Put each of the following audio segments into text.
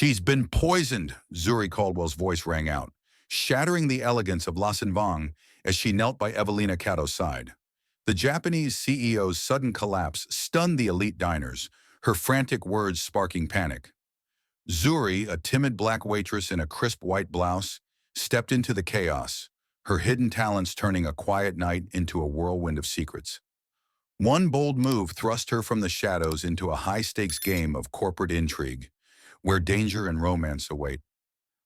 She's been poisoned, Zuri Caldwell's voice rang out, shattering the elegance of La Sinvang as she knelt by Evelina Cato's side. The Japanese CEO's sudden collapse stunned the elite diners, her frantic words sparking panic. Zuri, a timid black waitress in a crisp white blouse, stepped into the chaos, her hidden talents turning a quiet night into a whirlwind of secrets. One bold move thrust her from the shadows into a high-stakes game of corporate intrigue, where danger and romance await.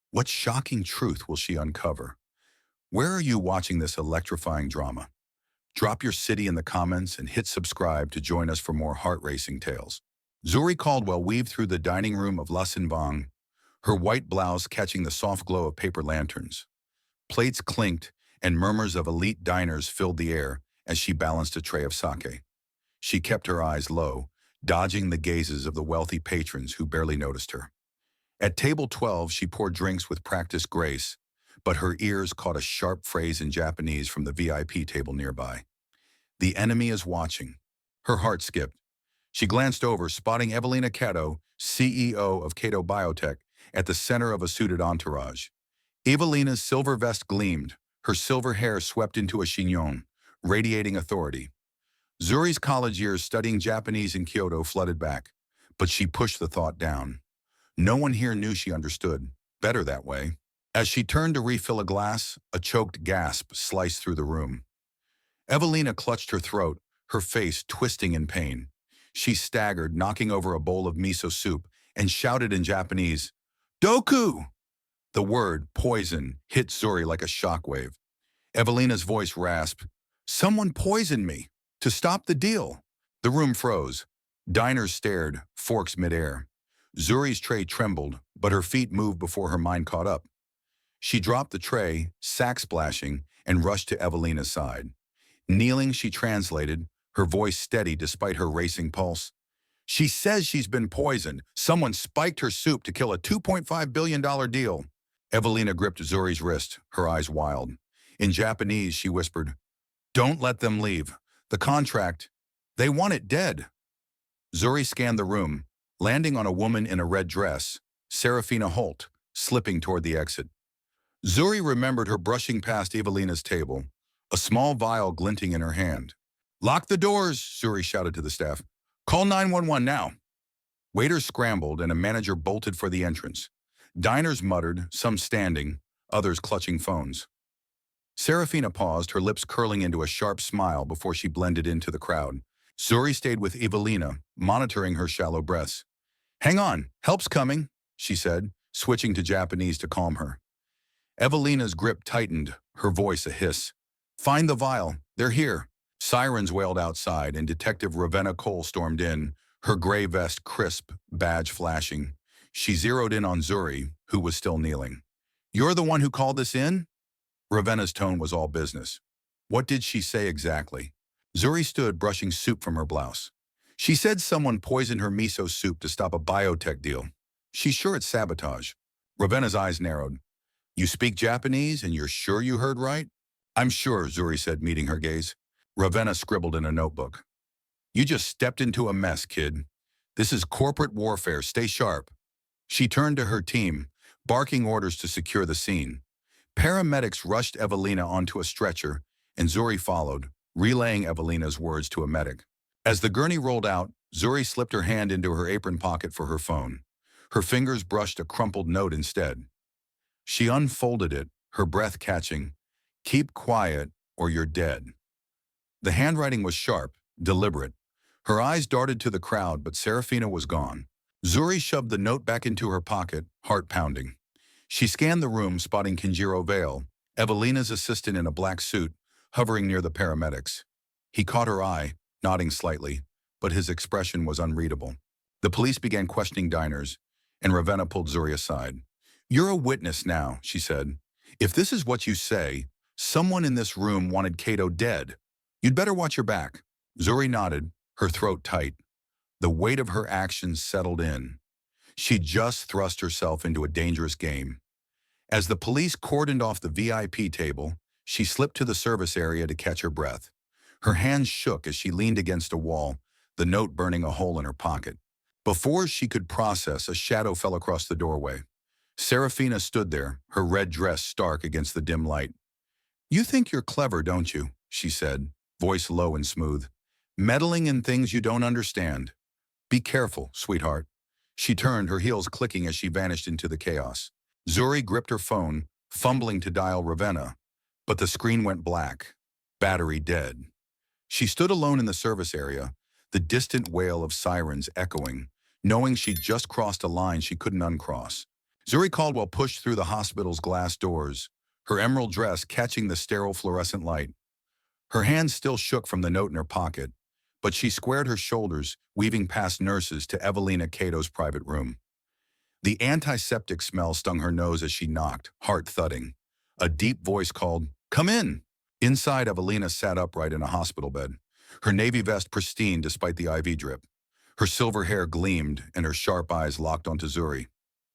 What shocking truth will she uncover? Where are you watching this electrifying drama? Drop your city in the comments and hit subscribe to join us for more heart-racing tales. Zuri Caldwell weaved through the dining room of La Sinvang, her white blouse catching the soft glow of paper lanterns. Plates clinked and murmurs of elite diners filled the air as she balanced a tray of sake. She kept her eyes low, dodging the gazes of the wealthy patrons who barely noticed her. At table 12, she poured drinks with practiced grace, but her ears caught a sharp phrase in Japanese from the VIP table nearby. "The enemy is watching." Her heart skipped. She glanced over, spotting Evelina Cato, CEO of Cato Biotech, at the center of a suited entourage. Evelina's silver vest gleamed, her silver hair swept into a chignon, radiating authority. Zuri's college years studying Japanese in Kyoto flooded back, but she pushed the thought down. No one here knew she understood. Better that way. As she turned to refill a glass, a choked gasp sliced through the room. Evelina clutched her throat, her face twisting in pain. She staggered, knocking over a bowl of miso soup, and shouted in Japanese, "Doku!" The word, poison, hit Zuri like a shockwave. Evelina's voice rasped, "Someone poisoned me! To stop the deal!" The room froze. Diners stared, forks midair. Zuri's tray trembled, but her feet moved before her mind caught up. She dropped the tray, sack splashing, and rushed to Evelina's side. Kneeling, she translated, her voice steady despite her racing pulse. "She says she's been poisoned. Someone spiked her soup to kill a $2.5 billion deal." Evelina gripped Zuri's wrist, her eyes wild. In Japanese, she whispered, "Don't let them leave. The contract, they want it dead." Zuri scanned the room, landing on a woman in a red dress, Serafina Holt, slipping toward the exit. Zuri remembered her brushing past Evelina's table, a small vial glinting in her hand. "Lock the doors," Zuri shouted to the staff. "Call 911 now." Waiters scrambled and a manager bolted for the entrance. Diners muttered, some standing, others clutching phones. Serafina paused, her lips curling into a sharp smile before she blended into the crowd. Zuri stayed with Evelina, monitoring her shallow breaths. "Hang on, help's coming," she said, switching to Japanese to calm her. Evelina's grip tightened, her voice a hiss. "Find the vial. They're here." Sirens wailed outside, and Detective Ravenna Cole stormed in, her gray vest crisp, badge flashing. She zeroed in on Zuri, who was still kneeling. "You're the one who called this in?" Ravenna's tone was all business. "What did she say exactly?" Zuri stood, brushing soup from her blouse. "She said someone poisoned her miso soup to stop a biotech deal. She's sure it's sabotage." Ravenna's eyes narrowed. "You speak Japanese, and you're sure you heard right?" "I'm sure," Zuri said, meeting her gaze. Ravenna scribbled in a notebook. "You just stepped into a mess, kid. This is corporate warfare. Stay sharp." She turned to her team, barking orders to secure the scene. Paramedics rushed Evelina onto a stretcher, and Zuri followed, relaying Evelina's words to a medic. As the gurney rolled out, Zuri slipped her hand into her apron pocket for her phone. Her fingers brushed a crumpled note instead. She unfolded it, her breath catching, "Keep quiet or you're dead." The handwriting was sharp, deliberate. Her eyes darted to the crowd, but Serafina was gone. Zuri shoved the note back into her pocket, heart pounding. She scanned the room, spotting Kenjiro Vale, Evelina's assistant in a black suit, hovering near the paramedics. He caught her eye, nodding slightly, but his expression was unreadable. The police began questioning diners, and Ravenna pulled Zuri aside. "You're a witness now," she said. "If this is what you say, someone in this room wanted Cato dead. You'd better watch your back." Zuri nodded, her throat tight. The weight of her actions settled in. She'd just thrust herself into a dangerous game. As the police cordoned off the VIP table, she slipped to the service area to catch her breath. Her hands shook as she leaned against a wall, the note burning a hole in her pocket. Before she could process, a shadow fell across the doorway. Serafina stood there, her red dress stark against the dim light. "You think you're clever, don't you?" she said, voice low and smooth. "Meddling in things you don't understand. Be careful, sweetheart." She turned, her heels clicking as she vanished into the chaos. Zuri gripped her phone, fumbling to dial Ravenna, but the screen went black. Battery dead. She stood alone in the service area, the distant wail of sirens echoing, knowing she'd just crossed a line she couldn't uncross. Zuri Caldwell pushed through the hospital's glass doors, her emerald dress catching the sterile fluorescent light. Her hands still shook from the note in her pocket, but she squared her shoulders, weaving past nurses to Evelina Cato's private room. The antiseptic smell stung her nose as she knocked, heart thudding. A deep voice called, "Come in!" Inside, Evelina sat upright in a hospital bed, her navy vest pristine despite the IV drip. Her silver hair gleamed and her sharp eyes locked onto Zuri.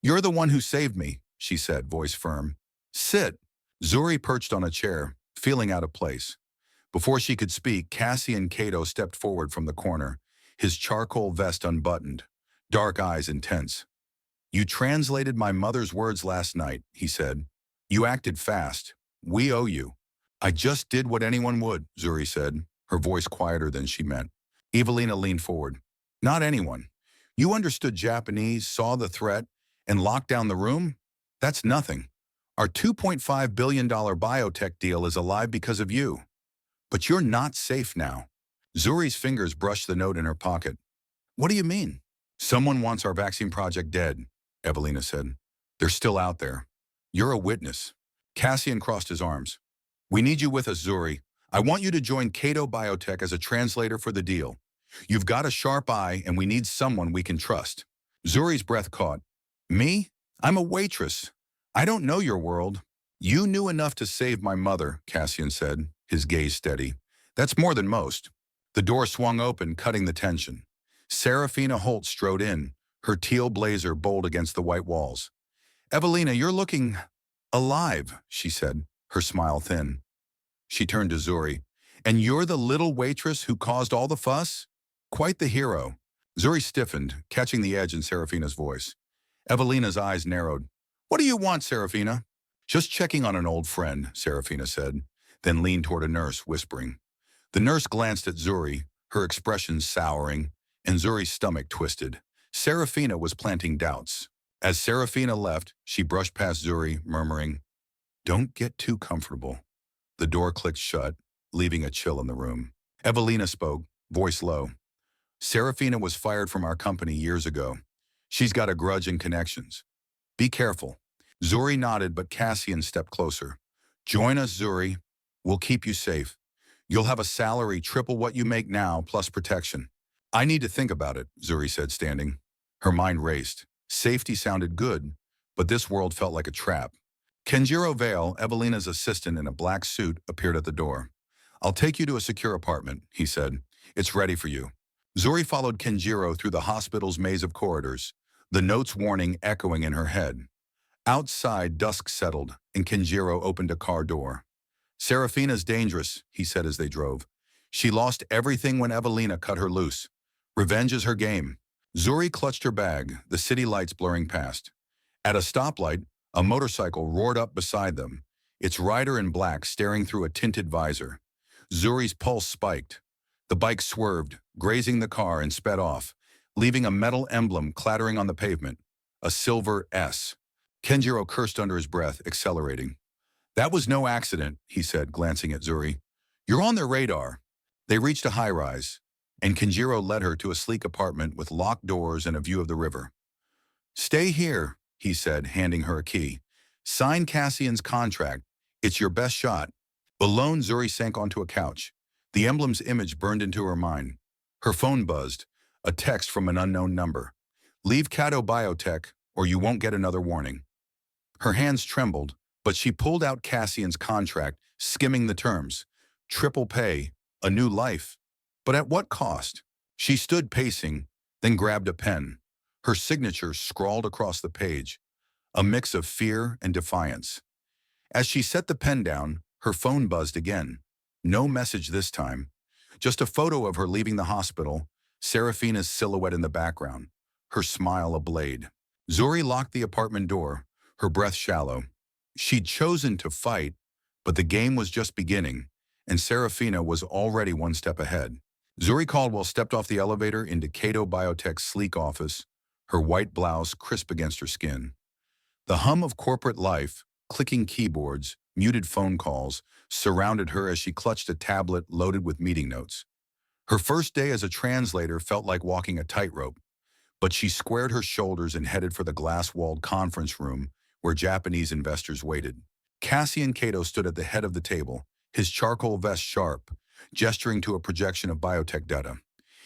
"You're the one who saved me," she said, voice firm. "Sit." Zuri perched on a chair, feeling out of place. Before she could speak, Cassian Cato stepped forward from the corner, his charcoal vest unbuttoned, dark eyes intense. "You translated my mother's words last night," he said. "You acted fast. We owe you." "I just did what anyone would," Zuri said, her voice quieter than she meant. Evelina leaned forward. "Not anyone. You understood Japanese, saw the threat, and locked down the room? That's nothing. Our $2.5 billion biotech deal is alive because of you. But you're not safe now." Zuri's fingers brushed the note in her pocket. "What do you mean?" "Someone wants our vaccine project dead," Evelina said. "They're still out there. You're a witness." Cassian crossed his arms. "We need you with us, Zuri. I want you to join Cato Biotech as a translator for the deal. You've got a sharp eye, and we need someone we can trust." Zuri's breath caught. "Me? I'm a waitress. I don't know your world." "You knew enough to save my mother," Cassian said, his gaze steady. "That's more than most." The door swung open, cutting the tension. Serafina Holt strode in, her teal blazer bold against the white walls. "Evelina, you're looking alive," she said, her smile thin. She turned to Zuri. "And you're the little waitress who caused all the fuss? Quite the hero." Zuri stiffened, catching the edge in Serafina's voice. Evelina's eyes narrowed. "What do you want, Serafina?" "Just checking on an old friend," Serafina said, then leaned toward a nurse, whispering. The nurse glanced at Zuri, her expression souring, and Zuri's stomach twisted. Serafina was planting doubts. As Serafina left, she brushed past Zuri, murmuring, "Don't get too comfortable." The door clicked shut, leaving a chill in the room. Evelina spoke, voice low. "Serafina was fired from our company years ago. She's got a grudge and connections. Be careful." Zuri nodded, but Cassian stepped closer. "Join us, Zuri. We'll keep you safe. You'll have a salary triple what you make now, plus protection." "I need to think about it," Zuri said, standing. Her mind raced. Safety sounded good, but this world felt like a trap. Kenjiro Vale, Evelina's assistant in a black suit, appeared at the door. "I'll take you to a secure apartment," he said. "It's ready for you." Zuri followed Kenjiro through the hospital's maze of corridors, the note's warning echoing in her head. Outside, dusk settled, and Kenjiro opened a car door. "Serafina's dangerous," he said as they drove. "She lost everything when Evelina cut her loose. Revenge is her game." Zuri clutched her bag, the city lights blurring past. At a stoplight, a motorcycle roared up beside them, its rider in black staring through a tinted visor. Zuri's pulse spiked. The bike swerved, grazing the car, and sped off, leaving a metal emblem clattering on the pavement, a silver S. Kenjiro cursed under his breath, accelerating. "That was no accident," he said, glancing at Zuri. "You're on their radar." They reached a high-rise, and Kenjiro led her to a sleek apartment with locked doors and a view of the river. "Stay here," he said, handing her a key. "Sign Cassian's contract. It's your best shot." Alone, Zuri sank onto a couch. The emblem's image burned into her mind. Her phone buzzed, a text from an unknown number. "Leave Cato Biotech, or you won't get another warning." Her hands trembled, but she pulled out Cassian's contract, skimming the terms. Triple pay, a new life. But at what cost? She stood pacing, then grabbed a pen. Her signature scrawled across the page, a mix of fear and defiance. As she set the pen down, her phone buzzed again. No message this time. Just a photo of her leaving the hospital, Serafina's silhouette in the background. her smile ablade. Zuri locked the apartment door, her breath shallow. She'd chosen to fight, but the game was just beginning, and Serafina was already one step ahead. Zuri Caldwell stepped off the elevator into Cato Biotech's sleek office, her white blouse crisp against her skin. The hum of corporate life, clicking keyboards, muted phone calls, surrounded her as she clutched a tablet loaded with meeting notes. Her first day as a translator felt like walking a tightrope, but she squared her shoulders and headed for the glass-walled conference room where Japanese investors waited. Cassian Cato stood at the head of the table, his charcoal vest sharp, gesturing to a projection of biotech data.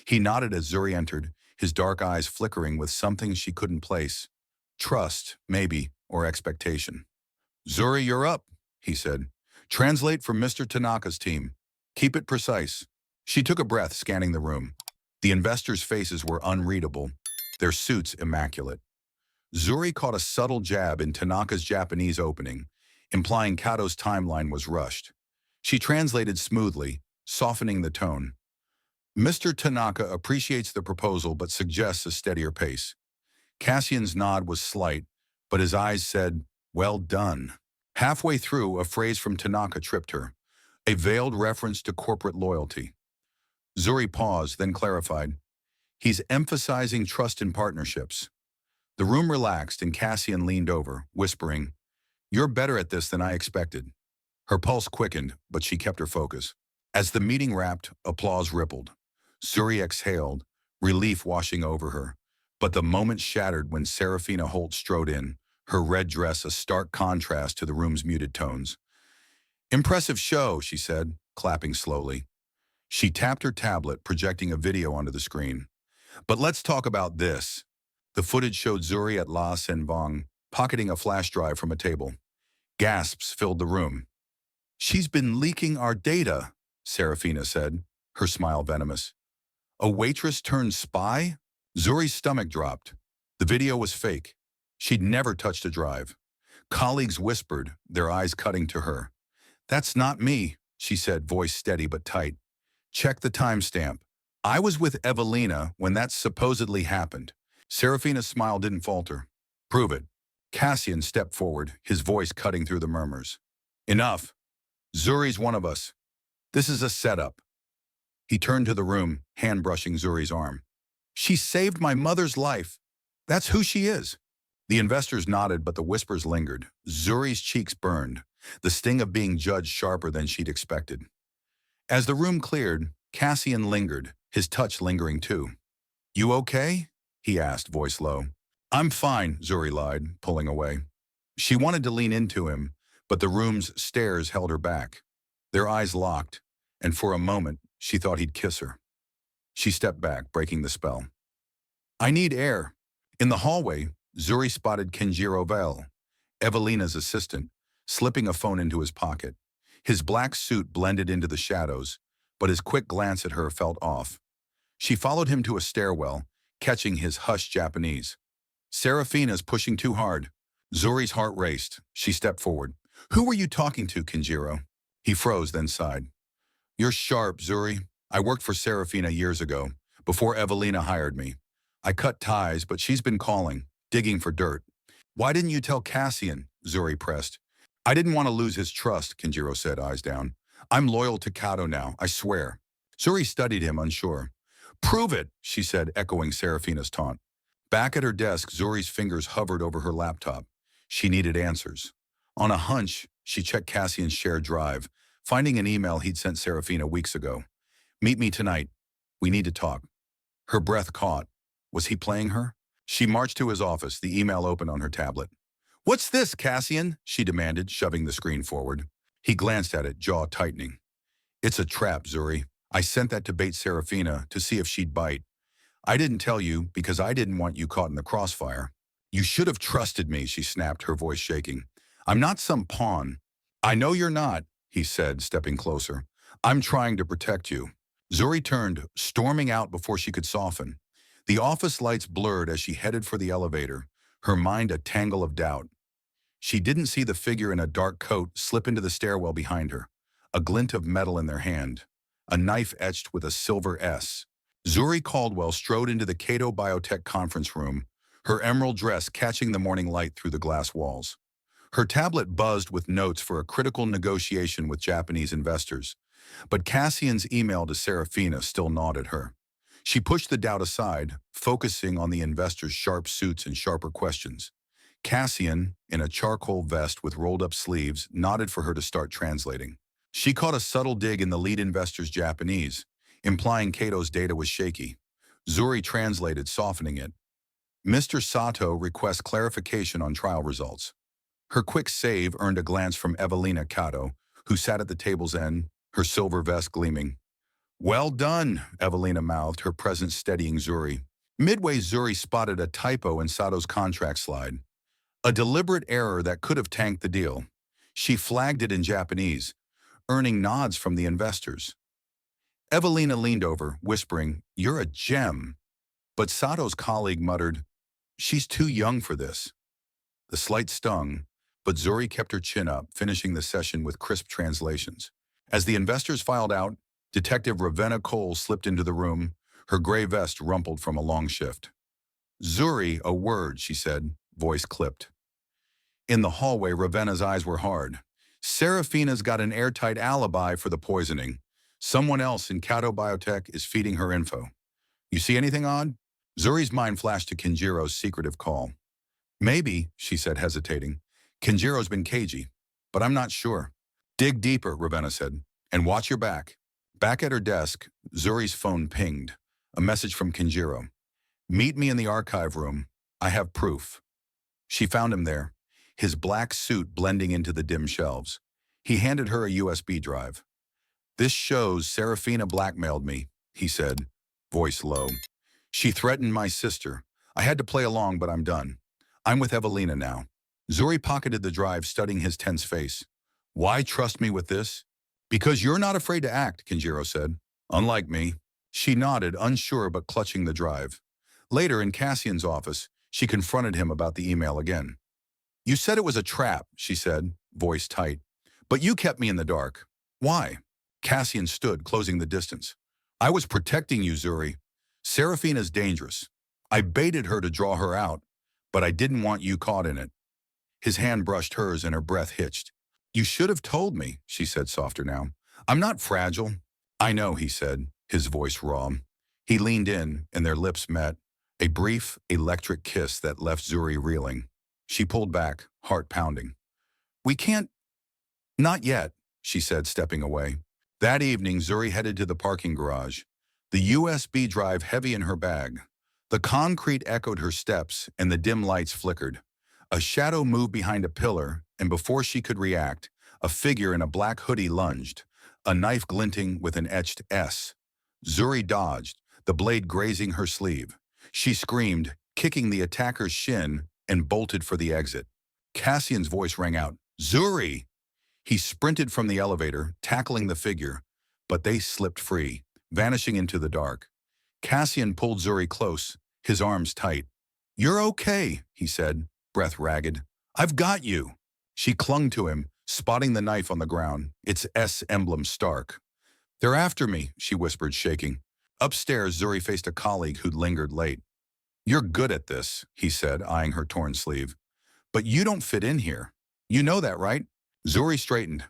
He nodded as Zuri entered, his dark eyes flickering with something she couldn't place. Trust, maybe, or expectation. "Zuri, you're up," he said. "Translate for Mr. Tanaka's team. Keep it precise." She took a breath, scanning the room. The investors' faces were unreadable, their suits immaculate. Zuri caught a subtle jab in Tanaka's Japanese opening, implying Kato's timeline was rushed. She translated smoothly, softening the tone. "Mr. Tanaka appreciates the proposal but suggests a steadier pace." Cassian's nod was slight, but his eyes said, "Well done." Halfway through, a phrase from Tanaka tripped her, a veiled reference to corporate loyalty. Zuri paused, then clarified, "He's emphasizing trust in partnerships." The room relaxed and Cassian leaned over, whispering, "You're better at this than I expected." Her pulse quickened, but she kept her focus. As the meeting wrapped, applause rippled. Zuri exhaled, relief washing over her. But the moment shattered when Serafina Holt strode in, her red dress a stark contrast to the room's muted tones. "Impressive show," she said, clapping slowly. She tapped her tablet, projecting a video onto the screen. "But let's talk about this." The footage showed Zuri at La Senvong, pocketing a flash drive from a table. Gasps filled the room. "She's been leaking our data," Serafina said, her smile venomous. "A waitress turned spy?" Zuri's stomach dropped. The video was fake. She'd never touched a drive. Colleagues whispered, their eyes cutting to her. "That's not me," she said, voice steady but tight. "Check the timestamp. I was with Evelina when that supposedly happened." Serafina's smile didn't falter. "Prove it." Cassian stepped forward, his voice cutting through the murmurs. "Enough. Zuri's one of us. This is a setup." He turned to the room, hand brushing Zuri's arm. "She saved my mother's life. That's who she is." The investors nodded, but the whispers lingered. Zuri's cheeks burned, the sting of being judged sharper than she'd expected. As the room cleared, Cassian lingered, his touch lingering too. "You okay?" he asked, voice low. "I'm fine," Zuri lied, pulling away. She wanted to lean into him, but the room's stares held her back. Their eyes locked, and for a moment, she thought he'd kiss her. She stepped back, breaking the spell. "I need air." In the hallway, Zuri spotted Kenjiro Vale, Evelina's assistant, slipping a phone into his pocket. His black suit blended into the shadows, but his quick glance at her felt off. She followed him to a stairwell, catching his hushed Japanese. "Serafina's pushing too hard." Zuri's heart raced. She stepped forward. "Who were you talking to, Kenjiro?" He froze, then sighed. "You're sharp, Zuri. I worked for Serafina years ago, before Evelina hired me. I cut ties, but she's been calling, digging for dirt." "Why didn't you tell Cassian?" Zuri pressed. "I didn't want to lose his trust," Kenjiro said, eyes down. "I'm loyal to Kato now, I swear." Zuri studied him, unsure. "Prove it," she said, echoing Serafina's taunt. Back at her desk, Zuri's fingers hovered over her laptop. She needed answers. On a hunch, she checked Cassian's shared drive, finding an email he'd sent Serafina weeks ago. "Meet me tonight. We need to talk." Her breath caught. Was he playing her? She marched to his office, the email open on her tablet. "What's this, Cassian?" she demanded, shoving the screen forward. He glanced at it, jaw tightening. "It's a trap, Zuri. I sent that to bait Serafina to see if she'd bite. I didn't tell you because I didn't want you caught in the crossfire." "You should have trusted me," she snapped, her voice shaking. "I'm not some pawn." "I know you're not," he said, stepping closer. "I'm trying to protect you." Zuri turned, storming out before she could soften. The office lights blurred as she headed for the elevator, her mind a tangle of doubt. She didn't see the figure in a dark coat slip into the stairwell behind her, a glint of metal in their hand, a knife etched with a silver S. Zuri Caldwell strode into the Cato Biotech conference room, her emerald dress catching the morning light through the glass walls. Her tablet buzzed with notes for a critical negotiation with Japanese investors, but Cassian's email to Serafina still gnawed at her. She pushed the doubt aside, focusing on the investors' sharp suits and sharper questions. Cassian, in a charcoal vest with rolled-up sleeves, nodded for her to start translating. She caught a subtle dig in the lead investor's Japanese, implying Cato's data was shaky. Zuri translated, softening it. Mr. Sato requests clarification on trial results. Her quick save earned a glance from Evelina Cato, who sat at the table's end, her silver vest gleaming. Well done, Evelina mouthed, her presence steadying Zuri. Midway, Zuri spotted a typo in Sato's contract slide. A deliberate error that could have tanked the deal. She flagged it in Japanese, earning nods from the investors. Evelina leaned over, whispering, "You're a gem." But Sato's colleague muttered, "She's too young for this." The slight stung, but Zuri kept her chin up, finishing the session with crisp translations. As the investors filed out, Detective Ravenna Cole slipped into the room, her gray vest rumpled from a long shift. "Zuri, a word," she said, voice clipped. In the hallway, Ravenna's eyes were hard. Serafina's got an airtight alibi for the poisoning. Someone else in Cato Biotech is feeding her info. You see anything odd? Zuri's mind flashed to Kenjiro's secretive call. Maybe, she said, hesitating. Kenjiro's been cagey, but I'm not sure. Dig deeper, Ravenna said, and watch your back. Back at her desk, Zuri's phone pinged. A message from Kenjiro. Meet me in the archive room. I have proof. She found him there, his black suit blending into the dim shelves. He handed her a USB drive. This shows Serafina blackmailed me, he said, voice low. She threatened my sister. I had to play along, but I'm done. I'm with Evelina now. Zuri pocketed the drive, studying his tense face. Why trust me with this? Because you're not afraid to act, Kenjiro said. Unlike me. She nodded, unsure but clutching the drive. Later, in Cassian's office, she confronted him about the email again. You said it was a trap, she said, voice tight. But you kept me in the dark. Why? Cassian stood, closing the distance. I was protecting you, Zuri. Serafina's dangerous. I baited her to draw her out, but I didn't want you caught in it. His hand brushed hers and her breath hitched. You should have told me, she said softer now. I'm not fragile. I know, he said, his voice raw. He leaned in, and their lips met, a brief, electric kiss that left Zuri reeling. She pulled back, heart pounding. We can't. Not yet, she said, stepping away. That evening, Zuri headed to the parking garage, the USB drive heavy in her bag. The concrete echoed her steps, and the dim lights flickered. A shadow moved behind a pillar, and before she could react, a figure in a black hoodie lunged, a knife glinting with an etched S. Zuri dodged, the blade grazing her sleeve. She screamed, kicking the attacker's shin, and bolted for the exit. Cassian's voice rang out, Zuri! He sprinted from the elevator, tackling the figure, but they slipped free, vanishing into the dark. Cassian pulled Zuri close, his arms tight. You're okay, he said, breath ragged. I've got you. She clung to him, spotting the knife on the ground, its S emblem stark. They're after me, she whispered, shaking. Upstairs, Zuri faced a colleague who'd lingered late. You're good at this, he said, eyeing her torn sleeve. But you don't fit in here. You know that, right? Zuri straightened.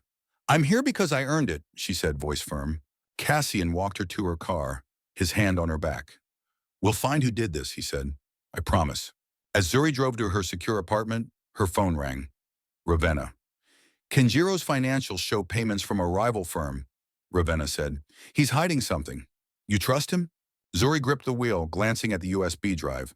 I'm here because I earned it, she said, voice firm. Cassian walked her to her car, his hand on her back. We'll find who did this, he said. I promise. As Zuri drove to her secure apartment, her phone rang. Ravenna. Kenjiro's financials show payments from a rival firm, Ravenna said. He's hiding something. You trust him? Zuri gripped the wheel, glancing at the USB drive.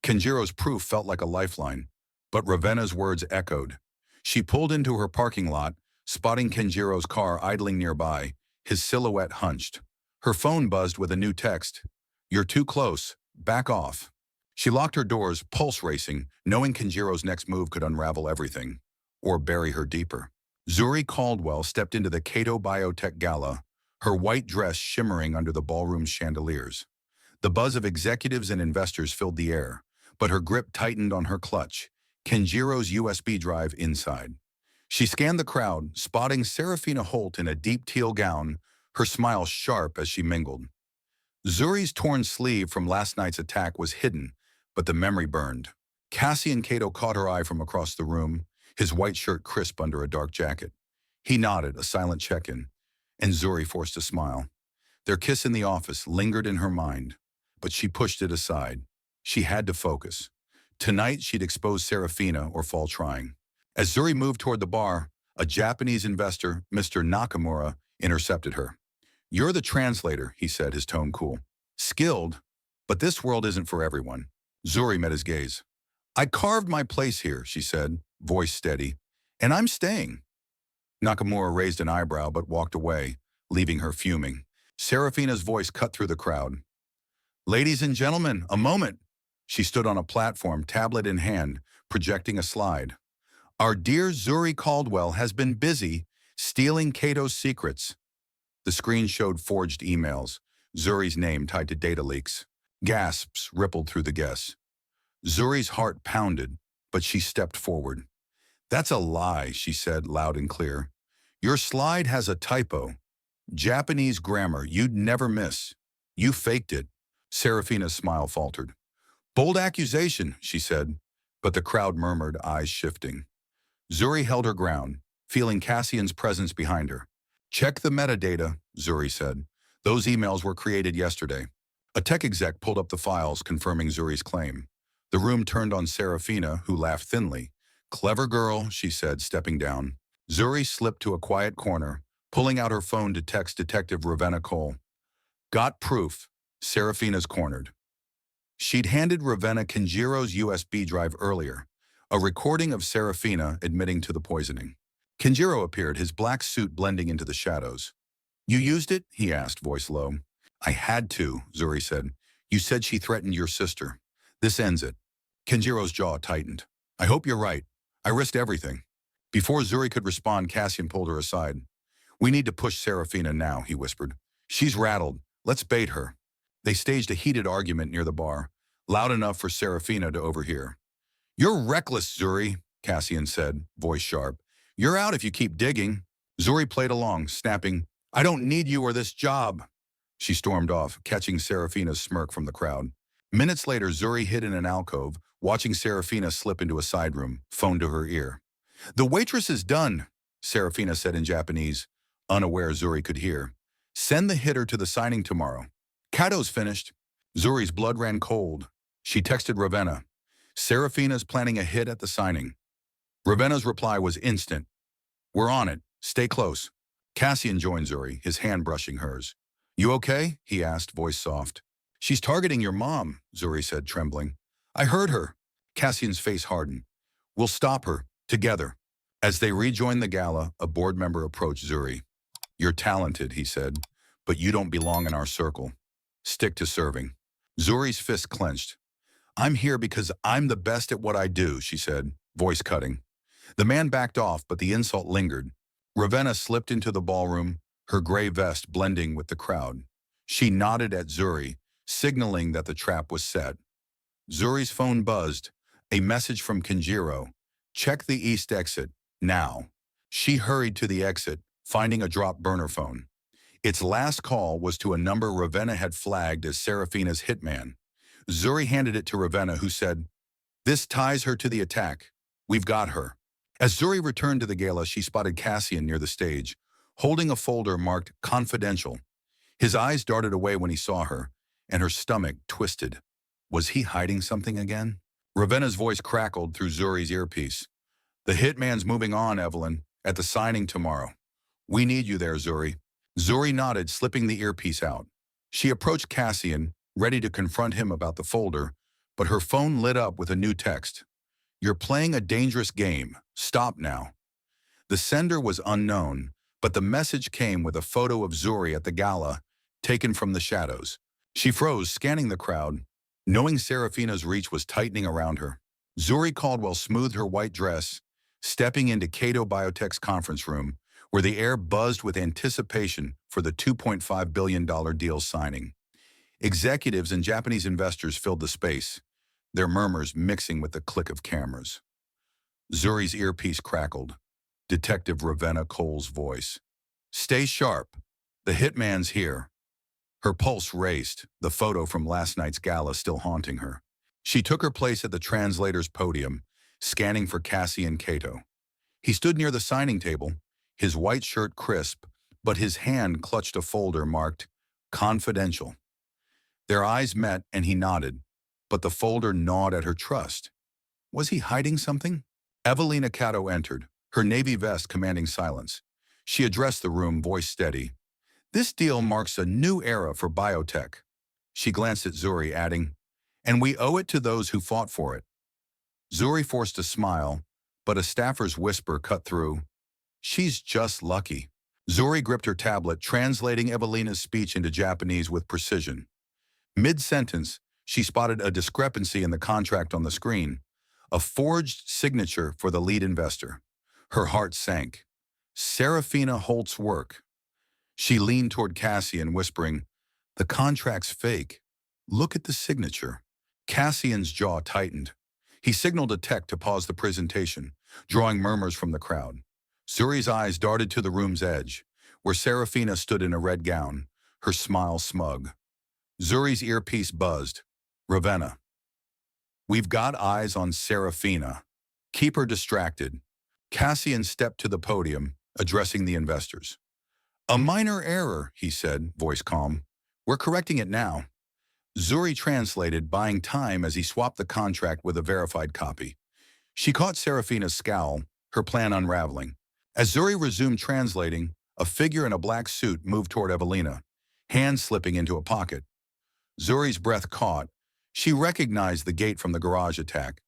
Kenjiro's proof felt like a lifeline, but Ravenna's words echoed. She pulled into her parking lot, spotting Kenjiro's car idling nearby, his silhouette hunched. Her phone buzzed with a new text. You're too close. Back off. She locked her doors, pulse racing, knowing Kenjiro's next move could unravel everything, or bury her deeper. Zuri Caldwell stepped into the Cato Biotech Gala, her white dress shimmering under the ballroom's chandeliers. The buzz of executives and investors filled the air, but her grip tightened on her clutch, Kenjiro's USB drive inside. She scanned the crowd, spotting Serafina Holt in a deep teal gown, her smile sharp as she mingled. Zuri's torn sleeve from last night's attack was hidden, but the memory burned. Cassian Cato caught her eye from across the room, his white shirt crisp under a dark jacket. He nodded, a silent check-in, and Zuri forced a smile. Their kiss in the office lingered in her mind, but she pushed it aside. She had to focus. Tonight, she'd expose Serafina or fall trying. As Zuri moved toward the bar, a Japanese investor, Mr. Nakamura, intercepted her. "You're the translator," he said, his tone cool. "Skilled, but this world isn't for everyone." Zuri met his gaze. "I carved my place here," she said, voice steady, "and I'm staying." Nakamura raised an eyebrow but walked away, leaving her fuming. Serafina's voice cut through the crowd. "Ladies and gentlemen, a moment." She stood on a platform, tablet in hand, projecting a slide. "Our dear Zuri Caldwell has been busy stealing Cato's secrets." The screen showed forged emails, Zuri's name tied to data leaks. Gasps rippled through the guests. Zuri's heart pounded, but she stepped forward. "That's a lie," she said loud and clear. "Your slide has a typo. Japanese grammar you'd never miss. You faked it." Serafina's smile faltered. "Bold accusation," she said, but the crowd murmured, eyes shifting. Zuri held her ground, feeling Cassian's presence behind her. "Check the metadata," Zuri said. "Those emails were created yesterday." A tech exec pulled up the files, confirming Zuri's claim. The room turned on Serafina, who laughed thinly. "Clever girl," she said, stepping down. Zuri slipped to a quiet corner, pulling out her phone to text Detective Ravenna Cole. "Got proof." Serafina's cornered. She'd handed Ravenna Kenjiro's USB drive earlier, a recording of Serafina admitting to the poisoning. Kenjiro appeared, his black suit blending into the shadows. "You used it?" he asked, voice low. "I had to," Zuri said. "You said she threatened your sister. This ends it." Kenjiro's jaw tightened. "I hope you're right. I risked everything." Before Zuri could respond, Cassian pulled her aside. "We need to push Serafina now," he whispered. "She's rattled. Let's bait her." They staged a heated argument near the bar, loud enough for Serafina to overhear. "You're reckless, Zuri," Cassian said, voice sharp. "You're out if you keep digging." Zuri played along, snapping, "I don't need you or this job." She stormed off, catching Serafina's smirk from the crowd. Minutes later, Zuri hid in an alcove, watching Serafina slip into a side room, phone to her ear. "The waitress is done," Serafina said in Japanese, unaware Zuri could hear. "Send the hitter to the signing tomorrow." "Cato's finished." Zuri's blood ran cold. She texted Ravenna. "Serafina's planning a hit at the signing." Ravenna's reply was instant. "We're on it. Stay close." Cassian joined Zuri, his hand brushing hers. "You okay?" he asked, voice soft. "She's targeting your mom," Zuri said, trembling. "I heard her." Cassian's face hardened. "We'll stop her, together." As they rejoined the gala, a board member approached Zuri. "You're talented," he said, "but you don't belong in our circle. Stick to serving." Zuri's fist clenched. "I'm here because I'm the best at what I do," she said, voice cutting. The man backed off, but the insult lingered. Ravenna slipped into the ballroom, her gray vest blending with the crowd. She nodded at Zuri, signaling that the trap was set. Zuri's phone buzzed. A message from Kenjiro. "Check the east exit, now." She hurried to the exit, finding a drop burner phone. Its last call was to a number Ravenna had flagged as Serafina's hitman. Zuri handed it to Ravenna, who said, "This ties her to the attack. We've got her." As Zuri returned to the gala, she spotted Cassian near the stage, holding a folder marked "Confidential." His eyes darted away when he saw her, and her stomach twisted. Was he hiding something again? Ravenna's voice crackled through Zuri's earpiece. "The hitman's moving on, Evelyn, at the signing tomorrow. We need you there, Zuri." Zuri nodded, slipping the earpiece out. She approached Cassian, ready to confront him about the folder, but her phone lit up with a new text. "You're playing a dangerous game. Stop now." The sender was unknown, but the message came with a photo of Zuri at the gala, taken from the shadows. She froze, scanning the crowd, knowing Serafina's reach was tightening around her. Zuri Caldwell smoothed her white dress, stepping into Cato Biotech's conference room, where the air buzzed with anticipation for the $2.5 billion deal signing. Executives and Japanese investors filled the space, their murmurs mixing with the click of cameras. Zuri's earpiece crackled. Detective Ravenna Cole's voice. "Stay sharp. The hitman's here." Her pulse raced, the photo from last night's gala still haunting her. She took her place at the translator's podium, scanning for Cassian Cato. He stood near the signing table, his white shirt crisp, but his hand clutched a folder marked "Confidential." Their eyes met and he nodded, but the folder gnawed at her trust. Was he hiding something? Evelina Cato entered, her navy vest commanding silence. She addressed the room, voice steady. "This deal marks a new era for biotech." She glanced at Zuri, adding, "And we owe it to those who fought for it." Zuri forced a smile, but a staffer's whisper cut through. "She's just lucky." Zuri gripped her tablet, translating Evelina's speech into Japanese with precision. Mid-sentence, she spotted a discrepancy in the contract on the screen, a forged signature for the lead investor. Her heart sank. Serafina Holt's work. She leaned toward Cassian, whispering, "The contract's fake. Look at the signature." Cassian's jaw tightened. He signaled a tech to pause the presentation, drawing murmurs from the crowd. Zuri's eyes darted to the room's edge, where Serafina stood in a red gown, her smile smug. Zuri's earpiece buzzed. "Ravenna. We've got eyes on Serafina. Keep her distracted." Cassian stepped to the podium, addressing the investors. "A minor error," he said, voice calm. "We're correcting it now." Zuri translated, buying time as he swapped the contract with a verified copy. She caught Serafina's scowl, her plan unraveling. As Zuri resumed translating, a figure in a black suit moved toward Evelina, hand slipping into a pocket. Zuri's breath caught. She recognized the gate from the garage attack.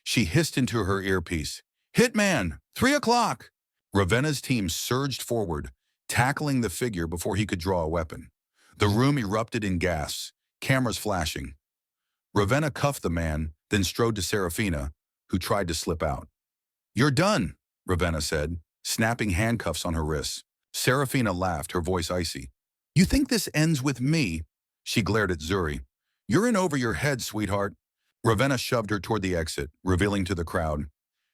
She hissed into her earpiece, "Hitman, 3 o'clock!" Ravenna's team surged forward, tackling the figure before he could draw a weapon. The room erupted in gasps, cameras flashing. Ravenna cuffed the man, then strode to Serafina, who tried to slip out. "You're done," Ravenna said, snapping handcuffs on her wrists. Serafina laughed, her voice icy. "You think this ends with me?" She glared at Zuri. "You're in over your head, sweetheart." Ravenna shoved her toward the exit, revealing to the crowd.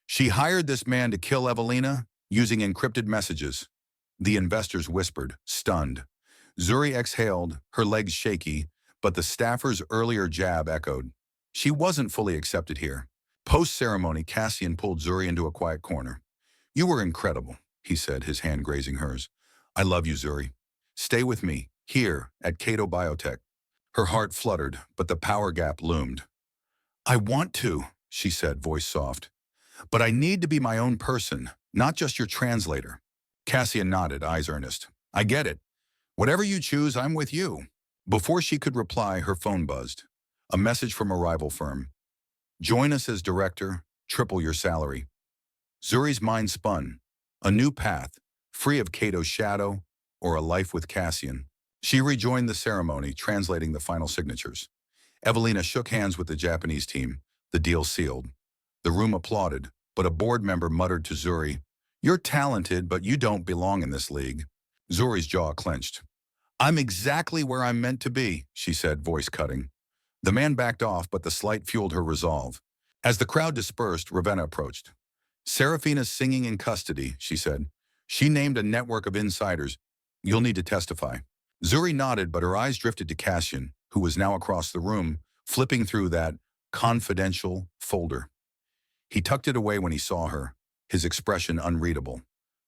"She hired this man to kill Evelina, using encrypted messages." The investors whispered, stunned. Zuri exhaled, her legs shaky, but the staffer's earlier jab echoed. She wasn't fully accepted here. Post-ceremony, Cassian pulled Zuri into a quiet corner. "You were incredible," he said, his hand grazing hers. "I love you, Zuri. Stay with me, here, at Cato Biotech." Her heart fluttered, but the power gap loomed. "I want to," she said, voice soft. "But I need to be my own person, not just your translator." Cassian nodded, eyes earnest. "I get it. Whatever you choose, I'm with you." Before she could reply, her phone buzzed. A message from a rival firm. "Join us as director, triple your salary." Zuri's mind spun. A new path, free of Cato's shadow, or a life with Cassian. She rejoined the ceremony, translating the final signatures. Evelina shook hands with the Japanese team, the deal sealed. The room applauded, but a board member muttered to Zuri, "You're talented, but you don't belong in this league." Zuri's jaw clenched. "I'm exactly where I'm meant to be," she said, voice cutting. The man backed off, but the slight fueled her resolve. As the crowd dispersed, Ravenna approached. "Serafina's singing in custody," she said. "She named a network of insiders. You'll need to testify." Zuri nodded, but her eyes drifted to Cassian, who was now across the room, flipping through that confidential folder. He tucked it away when he saw her, his expression unreadable.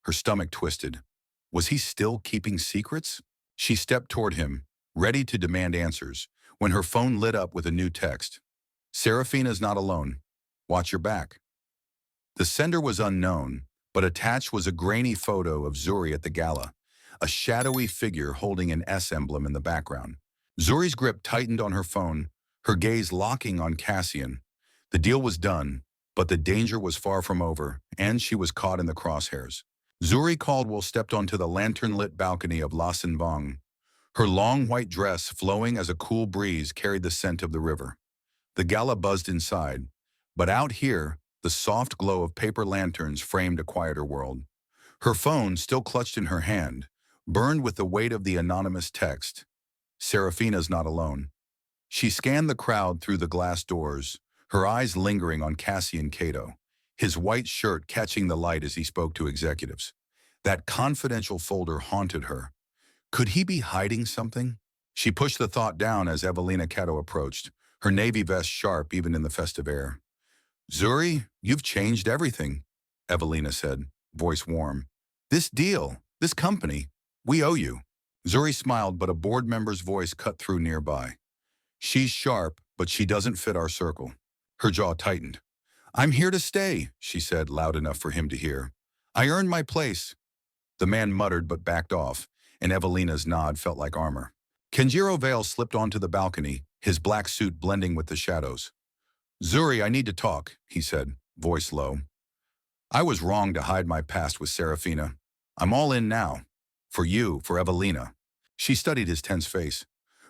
Her stomach twisted. Was he still keeping secrets? She stepped toward him, ready to demand answers, when her phone lit up with a new text. "Serafina's not alone. Watch your back." The sender was unknown, but attached was a grainy photo of Zuri at the gala, a shadowy figure holding an S emblem in the background. Zuri's grip tightened on her phone, her gaze locking on Cassian. The deal was done, but the danger was far from over, and she was caught in the crosshairs. Zuri Caldwell stepped onto the lantern-lit balcony of La Sinvang. Her long white dress, flowing as a cool breeze, carried the scent of the river. The gala buzzed inside, but out here, the soft glow of paper lanterns framed a quieter world. Her phone, still clutched in her hand, burned with the weight of the anonymous text. "Serafina's not alone." She scanned the crowd through the glass doors, her eyes lingering on Cassian Cato, his white shirt catching the light as he spoke to executives. That confidential folder haunted her. Could he be hiding something? She pushed the thought down as Evelina Cato approached, her navy vest sharp even in the festive air. Zuri, you've changed everything, Evelina said, voice warm. This deal, this company, we owe you. Zuri smiled, but a board member's voice cut through nearby. She's sharp, but she doesn't fit our circle. Her jaw tightened. I'm here to stay, she said, loud enough for him to hear. I earned my place. The man muttered but backed off, and Evelina's nod felt like armor. Kenjiro Vale slipped onto the balcony, his black suit blending with the shadows. Zuri, I need to talk, he said, voice low. I was wrong to hide my past with Serafina. I'm all in now. For you, for Evelina. She studied his tense face.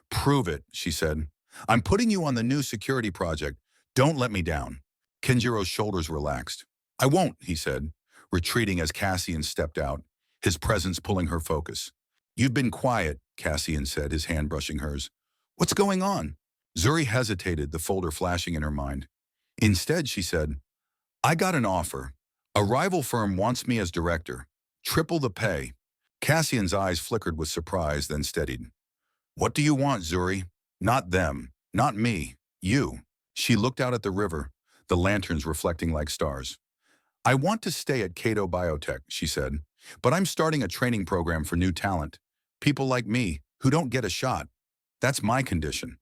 Prove it, she said. I'm putting you on the new security project. Don't let me down. Kenjiro's shoulders relaxed. I won't, he said, retreating as Cassian stepped out, his presence pulling her focus. You've been quiet, Cassian said, his hand brushing hers. What's going on? Zuri hesitated, the folder flashing in her mind. Instead, she said, I got an offer. A rival firm wants me as director. Triple the pay. Cassian's eyes flickered with surprise, then steadied. What do you want, Zuri? Not them. Not me. You. She looked out at the river, the lanterns reflecting like stars. I want to stay at Cato Biotech, she said, but I'm starting a training program for new talent. People like me, who don't get a shot. That's my condition.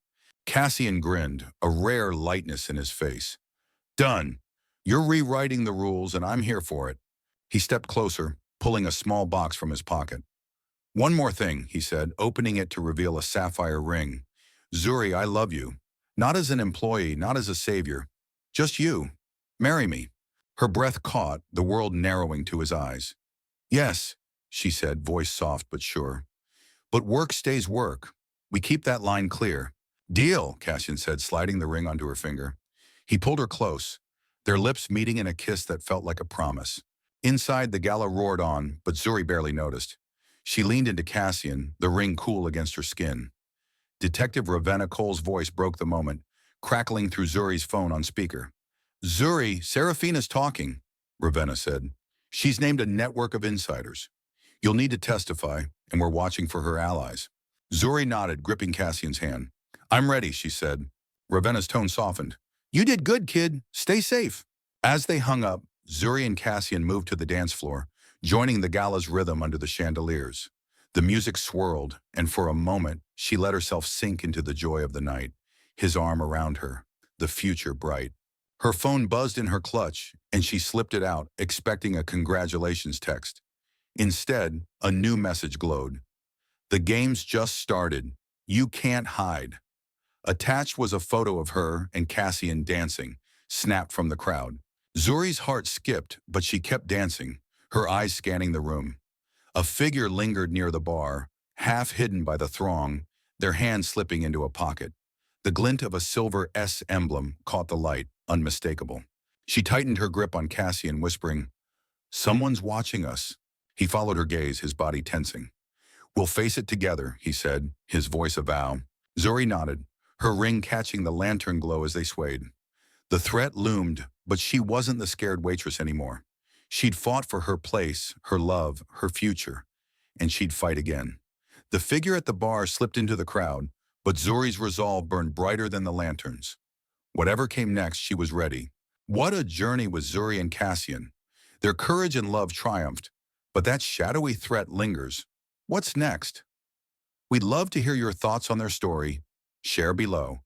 Cassian grinned, a rare lightness in his face. Done. You're rewriting the rules and I'm here for it. He stepped closer, pulling a small box from his pocket. One more thing, he said, opening it to reveal a sapphire ring. Zuri, I love you. Not as an employee, not as a savior. Just you. Marry me. Her breath caught, the world narrowing to his eyes. Yes, she said, voice soft but sure. But work stays work. We keep that line clear. Deal, Cassian said, sliding the ring onto her finger. He pulled her close, their lips meeting in a kiss that felt like a promise. Inside, the gala roared on, but Zuri barely noticed. She leaned into Cassian, the ring cool against her skin. Detective Ravenna Cole's voice broke the moment, crackling through Zuri's phone on speaker. Zuri, Serafina's talking, Ravenna said. She's named a network of insiders. You'll need to testify, and we're watching for her allies. Zuri nodded, gripping Cassian's hand. I'm ready, she said. Ravenna's tone softened. You did good, kid. Stay safe. As they hung up, Zuri and Cassian moved to the dance floor, joining the gala's rhythm under the chandeliers. The music swirled, and for a moment, she let herself sink into the joy of the night, his arm around her, the future bright. Her phone buzzed in her clutch, and she slipped it out, expecting a congratulations text. Instead, a new message glowed. The game's just started. You can't hide. Attached was a photo of her and Cassian dancing, snapped from the crowd. Zuri's heart skipped, but she kept dancing, her eyes scanning the room. A figure lingered near the bar, half hidden by the throng, their hand slipping into a pocket. The glint of a silver S emblem caught the light, unmistakable. She tightened her grip on Cassian, whispering, Someone's watching us. He followed her gaze, his body tensing. We'll face it together, he said, his voice a vow. Zuri nodded, her ring catching the lantern glow as they swayed. The threat loomed, but she wasn't the scared waitress anymore. She'd fought for her place, her love, her future, and she'd fight again. The figure at the bar slipped into the crowd, but Zuri's resolve burned brighter than the lanterns. Whatever came next, she was ready. What a journey was Zuri and Cassian. Their courage and love triumphed, but that shadowy threat lingers. What's next? We'd love to hear your thoughts on their story. Share below.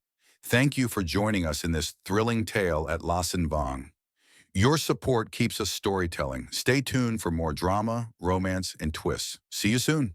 Thank you for joining us in this thrilling tale at Lassen Vong. Your support keeps us storytelling. Stay tuned for more drama, romance, and twists. See you soon.